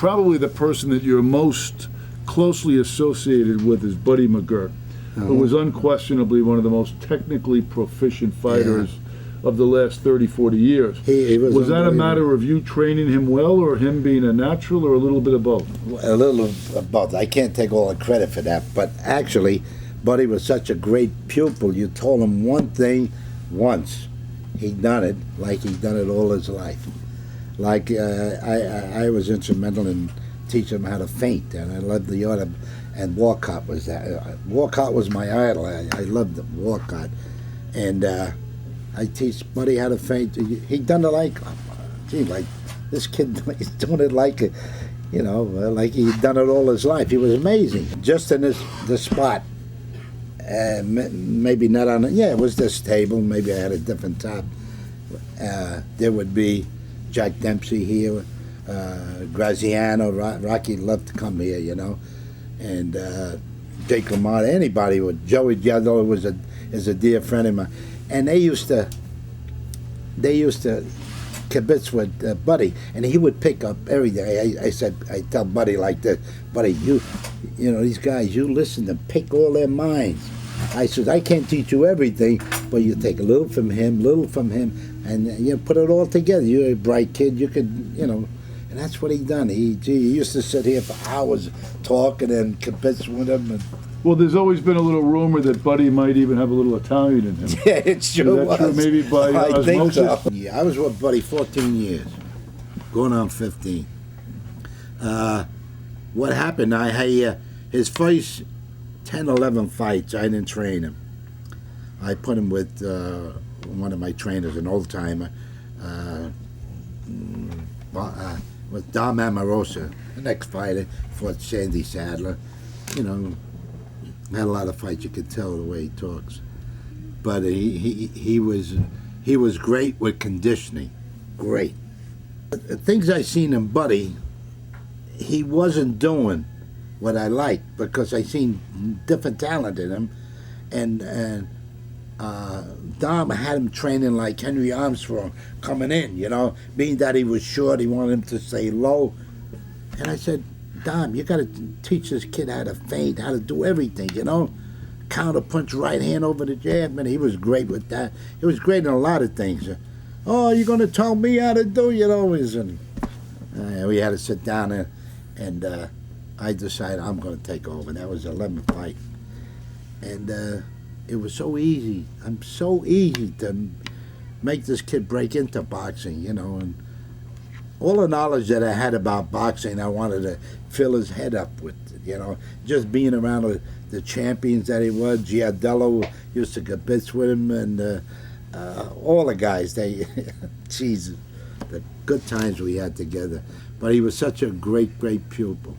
probably the person that you're most closely associated with is Buddy McGirt, who was unquestionably one of the most technically proficient fighters of the last 30, 40 years. He was that a matter of you training him well, or him being a natural, or a little bit of both? A little of both. I can't take all the credit for that, but actually, Buddy was such a great pupil. You told him one thing once, he'd done it like he'd done it all his life. Like I was instrumental in teaching him how to feint, and I loved the art of, and Walcott was that. Walcott was my idol. I loved Walcott, and I teach Buddy how to feint. He'd done it like, gee, like this kid, he's doing it like, you know, like he'd done it all his life. He was amazing. Just in this spot, maybe not on it. Yeah, it was this table. Maybe I had a different top. There would be Jack Dempsey here, Graziano, Rocky loved to come here, you know, and Jake LaMotta, anybody would. Joey Giardello is a dear friend of mine. And they used to kibitz with Buddy, and he would pick up everything. I tell Buddy like this, Buddy, you know these guys, you listen to pick all their minds. I said, I can't teach you everything, but you take a little from him, and you know, put it all together. You're a bright kid, you could, you know, and that's what he done. He used to sit here for hours talking and kibitz with him. And, well, there's always been a little rumor that Buddy might even have a little Italian in him. Yeah, it sure was. True, maybe by I think so. osmosis? Yeah, I was with Buddy 14 years, going on 15. What happened, his first 10, 11 fights, I didn't train him. I put him with one of my trainers, an old-timer, with Dom Amorosa, the next fighter, fought Sandy Sadler. You know, had a lot of fights. You could tell the way he talks, but he was great with conditioning, great. The things I seen in Buddy, he wasn't doing what I liked because I seen different talent in him, and Dom had him training like Henry Armstrong coming in, you know, being that he was short, he wanted him to stay low, and I said, Dom, you got to teach this kid how to feint, how to do everything, you know. Counter punch, right hand over the jab, and he was great with that. He was great in a lot of things. Oh, you're going to tell me how to do, you know? And we had to sit down and I decided I'm going to take over. That was the 11th fight. And it was so easy. I'm so easy to make this kid break into boxing, you know, and all the knowledge that I had about boxing, I wanted to fill his head up with, you know, just being around the champions that he was. Giardello used to kibitz with him, and all the guys, Jesus, the good times we had together. But he was such a great, great pupil.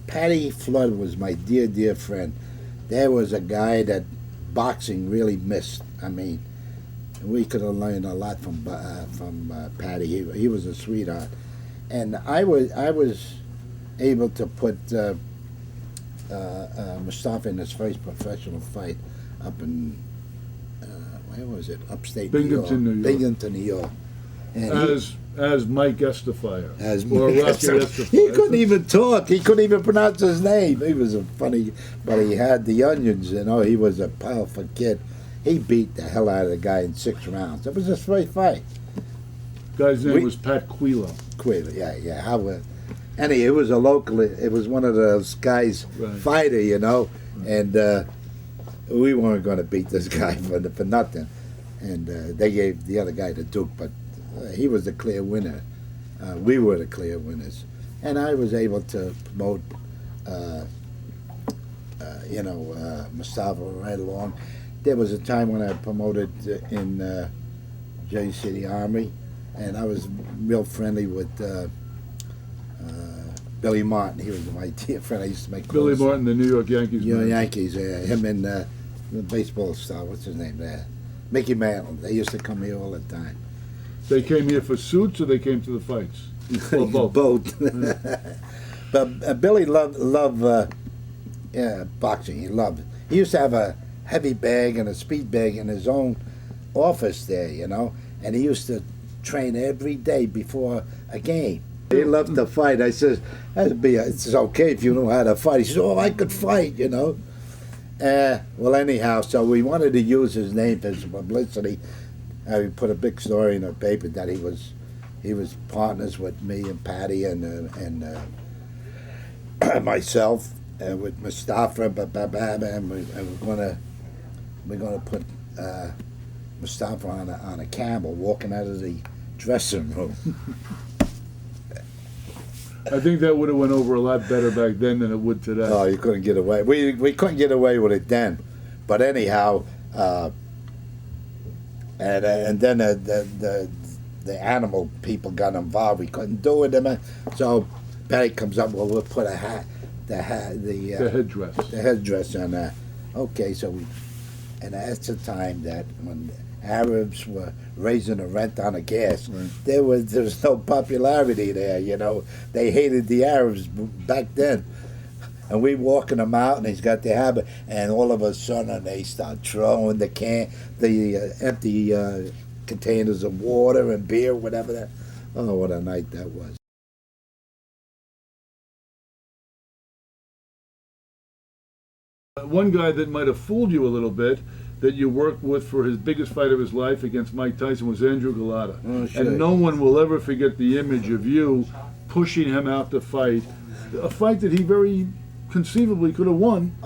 Patty Flood was my dear, dear friend. There was a guy that boxing really missed. I mean, we could have learned a lot from Patty. He was a sweetheart, and I was able to put Mustafa in his first professional fight up in where was it? Upstate Binghamton, New York. Binghamton, New York. And as Mike Estefire. As or Mike Rocky Estefire. He couldn't even talk. He couldn't even pronounce his name. He was a funny, but he had the onions. You know, he was a powerful kid. He beat the hell out of the guy in 6 rounds. It was a straight fight. Guy's name was Pat Quilo. Quilo, yeah. Anyway, it was a local. It was one of those guys fighter, you know, and we weren't going to beat this guy for nothing. And they gave the other guy the Duke, but he was the clear winner. We were the clear winners, and I was able to promote, Mustafa right along. There was a time when I promoted in Jersey City Army, and I was real friendly with Billy Martin. He was my dear friend. I used to make Billy Martin, the New York Yankees. Yankees. Him and the baseball star. What's his name there? Mickey Mantle. They used to come here all the time. They came here for suits, or they came to the fights? Or both. Both. But Billy loved boxing. He loved it. He used to have a heavy bag and a speed bag in his own office there, you know, and he used to train every day before a game. He loved to fight. I says, it's okay if you know how to fight. He says, oh, I could fight, you know. Well, anyhow, so we wanted to use his name for publicity. We put a big story in the paper that he was partners with me and Patty and myself with Mustafa, and we're gonna put Mustafa on a camel walking out of the dressing room. I think that would have went over a lot better back then than it would today. Oh, you couldn't get away. We couldn't get away with it then, but anyhow, and then the animal people got involved. We couldn't do it, so Patty comes up. Well, we'll put the headdress on that. Okay, so and that's the time that when Arabs were raising the rent on the gas. Right. There was no popularity there, you know. They hated the Arabs back then. And we walking them out, and he's got the habit, and all of a sudden they start throwing the empty containers of water and beer, whatever that. Oh, what a night that was. One guy that might have fooled you a little bit that you worked with for his biggest fight of his life against Mike Tyson was Andrew Golotta. Oh, sure. And no one will ever forget the image of you pushing him out to fight, a fight that he very conceivably could have won,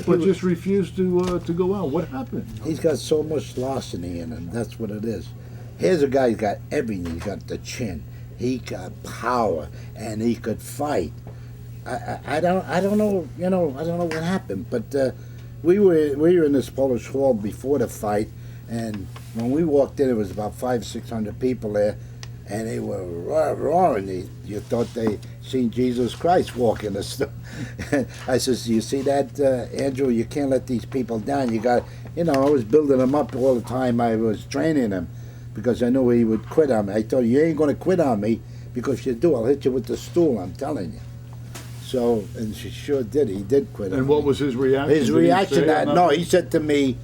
but just refused to go out. What happened? He's got so much larceny in him. That's what it is. Here's a guy who's got everything. He's got the chin. He got power, and he could fight. I don't know. You know, I don't know what happened, but we were in this Polish hall before the fight, and when we walked in, it was about 500-600 people there, and they were roaring. You thought they seen Jesus Christ walking the store. I says, "You see that, Andrew? You can't let these people down. You got, you know." I was building them up all the time. I was training him because I knew he would quit on me. I told you, "You ain't going to quit on me, because if you do, I'll hit you with the stool. I'm telling you." So, and she sure did. He did quit. And what was his reaction? His reaction? No, he said to me,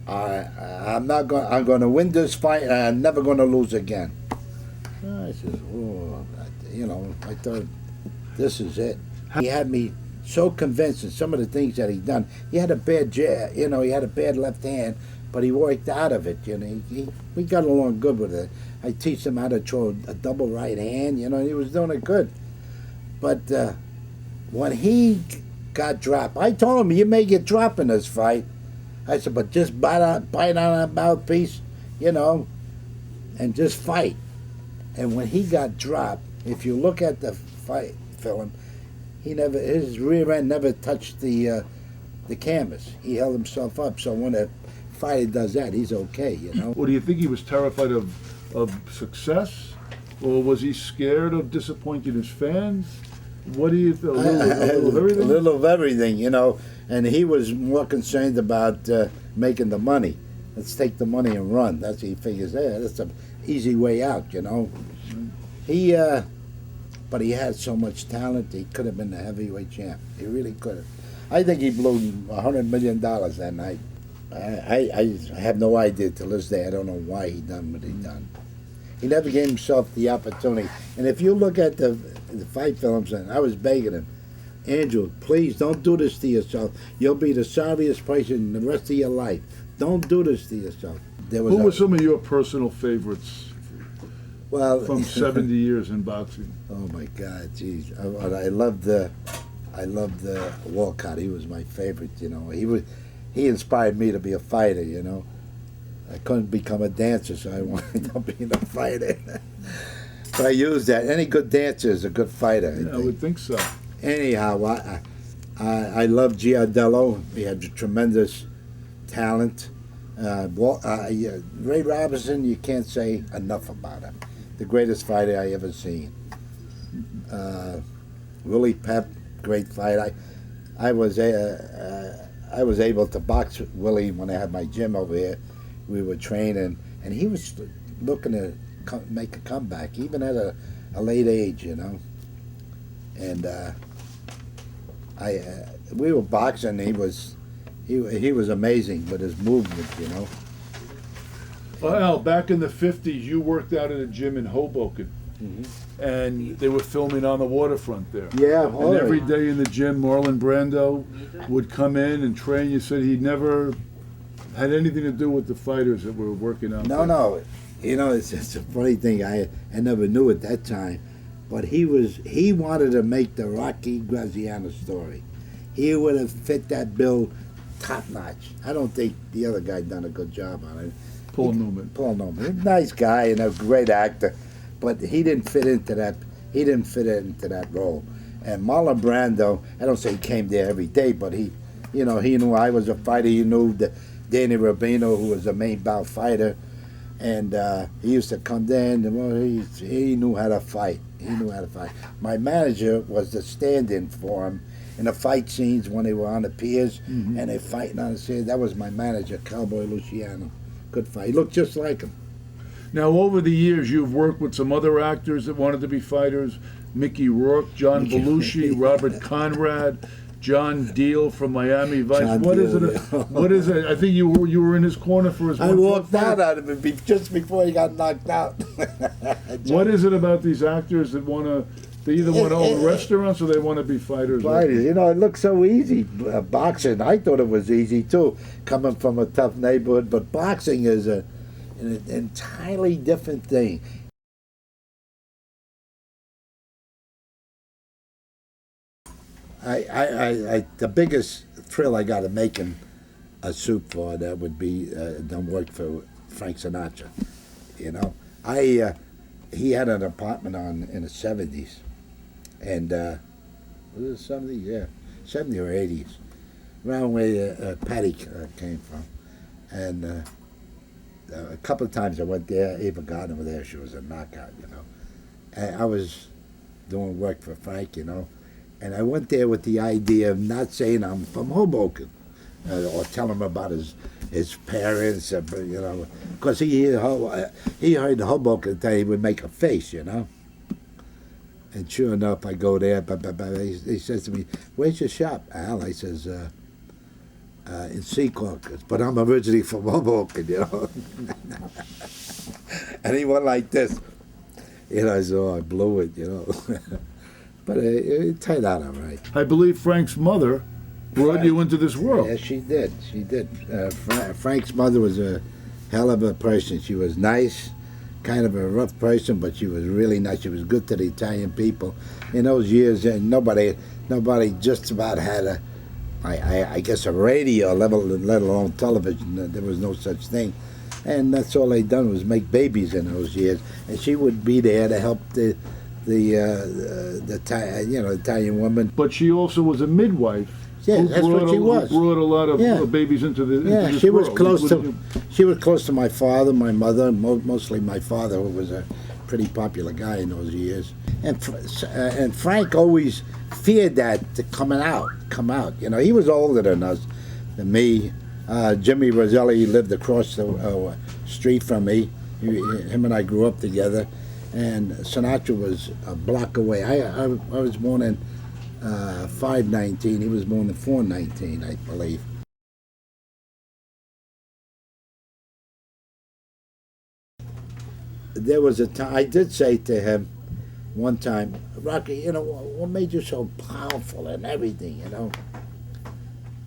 I'm going to win this fight, and I'm never going to lose again. I said, oh, you know, I thought, this is it. He had me so convinced in some of the things that he done. He had a bad jab, you know, he had a bad left hand, but he worked out of it, you know. We got along good with it. I teach him how to throw a double right hand, you know, and he was doing it good. But when he got dropped, I told him, you may get dropped in this fight. I said, but just bite on that mouthpiece, you know, and just fight. And when he got dropped, if you look at the fight film, his rear end never touched the canvas. He held himself up. So when a fighter does that, he's okay, you know. Well, do you think he was terrified of success, or was he scared of disappointing his fans? What do you think? A little of everything? A little of everything, you know. And he was more concerned about making the money. Let's take the money and run. That's what he figures. Yeah, that's an easy way out, you know. But he had so much talent. He could have been the heavyweight champ. He really could have. I think he blew $100 million that night. I have no idea till this day. I don't know why he done what he done. He never gave himself the opportunity. And if you look at the fight films, and I was begging him, Andrew, please don't do this to yourself. You'll be the sorriest person the rest of your life. Don't do this to yourself. Who were some of your personal favorites from 70 years in boxing? Oh my God, geez! I loved Walcott. He was my favorite. You know, he inspired me to be a fighter. You know, I couldn't become a dancer, so I wanted to be a fighter. But I used that. Any good dancer is a good fighter. I would think so. Anyhow, I love Giardello. He had tremendous talent. Ray Robinson, you can't say enough about him. The greatest fighter I ever seen. Willie Pep, great fight. I was able to box with Willie when I had my gym over here. We were training, and he was looking to make a comeback, even at a late age, you know. And we were boxing. He was amazing with his movement, you know. Well, Al, back in the 50s, you worked out at a gym in Hoboken, and they were filming on the waterfront there. Yeah, And every day in the gym, Marlon Brando would come in and train. You said he never had anything to do with the fighters that were working out there. No. You know, it's a funny thing. I never knew at that time, but he wanted to make the Rocky Graziano story. He would have fit that bill top notch. I don't think the other guy done a good job on it. Paul Newman. Paul Newman, nice guy and a great actor, but he didn't fit into that. He didn't fit into that role. And Marlon Brando, I don't say he came there every day, but he knew I was a fighter. He knew that Danny Rubino, who was a main bout fighter, and he used to come there and he knew how to fight. He knew how to fight. My manager was the stand-in for him in the fight scenes when they were on the piers and they're fighting on the sand. That was my manager, Cowboy Luciano. Good fight. He looked just like him. Now, over the years, you've worked with some other actors that wanted to be fighters. Mickey Rourke, John Belushi, Robert Conrad, John Deal from Miami Vice. What is it? What is it? I think you were in his corner for his. I walked out of it just before he got knocked out. What is it about these actors that want to? They either want to own restaurants or they want to be fighters. Fighters, you know, it looks so easy. Boxing, I thought it was easy too, coming from a tough neighborhood. But boxing is an entirely different thing. The biggest thrill I got of making a suit for that would be done work for Frank Sinatra. You know, he had an apartment in the 70s, and was it 70s? Yeah, 70 or 80s, around where Patty came from, and a couple of times I went there. Ava Gardner was there. She was a knockout, you know. And I was doing work for Frank, you know. And I went there with the idea of not saying I'm from Hoboken, or tell him about his parents, you know, because he heard Hoboken tell he would make a face, you know. And sure enough, I go there, he says to me, "Where's your shop, Al?" I says, "In Secaucus, but I'm originally from Hoboken, you know." And he went like this. You know, I said, "Oh, I blew it, you know." But it turned out all right. I believe Frank's mother brought you into this world. Yeah, she did. She did. Frank's mother was a hell of a person. She was nice, kind of a rough person, but she was really nice. She was good to the Italian people. In those years, nobody just about had I guess a radio, let alone television. There was no such thing. And that's all they done was make babies in those years. And she would be there to help the Italian woman. But she also was a midwife. Yeah, that's what she was. Who brought a lot of babies into the into she this was world. She was close to my father, my mother, and mostly my father, who was a pretty popular guy in those years. And Frank always feared that to come out. You know, he was older than me. Jimmy Roselli lived across the street from me. Him and I grew up together. And Sinatra was a block away. I was born in 519. He was born in 419, I believe. There was a time I did say to him one time, "Rocky, you know, what made you so powerful and everything, you know,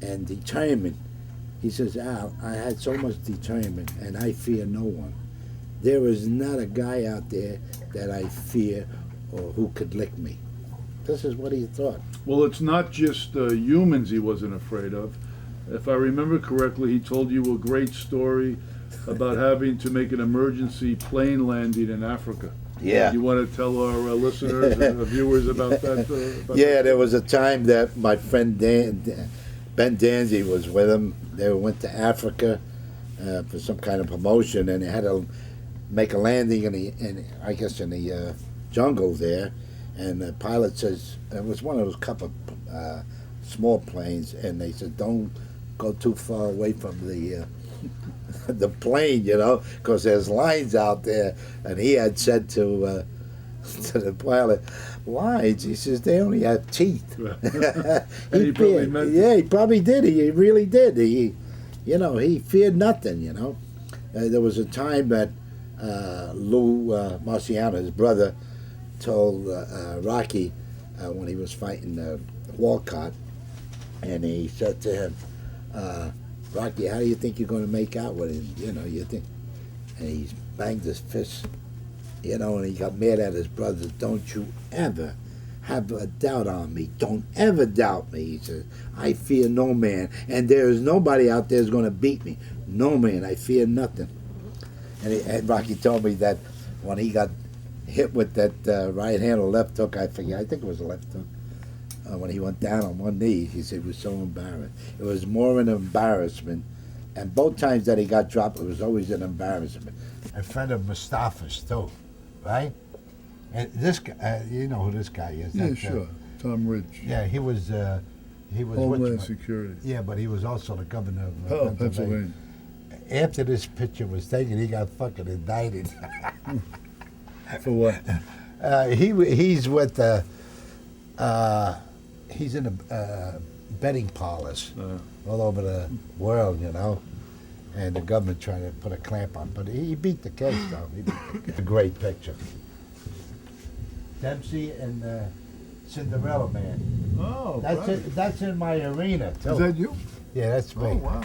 and determined?" He says, "Al, I had so much determined, and I fear no one. There is not a guy out there that I fear or who could lick me." This is what he thought. Well, it's not just humans he wasn't afraid of. If I remember correctly, he told you a great story about having to make an emergency plane landing in Africa. Yeah. You want to tell our listeners and viewers about that? There was a time that my friend Ben Danzy was with him. They went to Africa for some kind of promotion, and they had to make a landing in the jungle there. And the pilot says, it was one of those couple small planes, and they said, "Don't go too far away from the the plane, you know, because there's lines out there." And he had said to the pilot, "Lines?" He says, "They only have teeth." He probably meant he probably did. He really did. He feared nothing, you know. There was a time that Lou Marciano, his brother, told Rocky when he was fighting Walcott, and he said to him, Rocky, how do you think you're going to make out with him? You know, you think? And he banged his fist, you know, and he got mad at his brother. Don't you ever have a doubt on me. Don't ever doubt me. He says, I fear no man, and there is nobody out there who's going to beat me. No man, I fear nothing. And Rocky told me that when he got hit with that right hand or left hook, I think it was a left hook, when he went down on one knee, he said he was so embarrassed. It was more an embarrassment, and both times that he got dropped, it was always an embarrassment. A friend of Mustafa's too, right? And this guy, you know who this guy is? Yeah, sure. Tom Ridge. Yeah, he was Homeland Security. Yeah, but he was also the governor of Pennsylvania. After this picture was taken, he got fucking indicted. For what? He's with he's in a betting parlors all over the world, you know, and the government trying to put a clamp on. But he beat the case, though. He beat the case. A great picture. Dempsey and Cinderella Man. Oh, That's right. it. That's in my arena too. Is that you? Yeah, that's me. Oh, wow.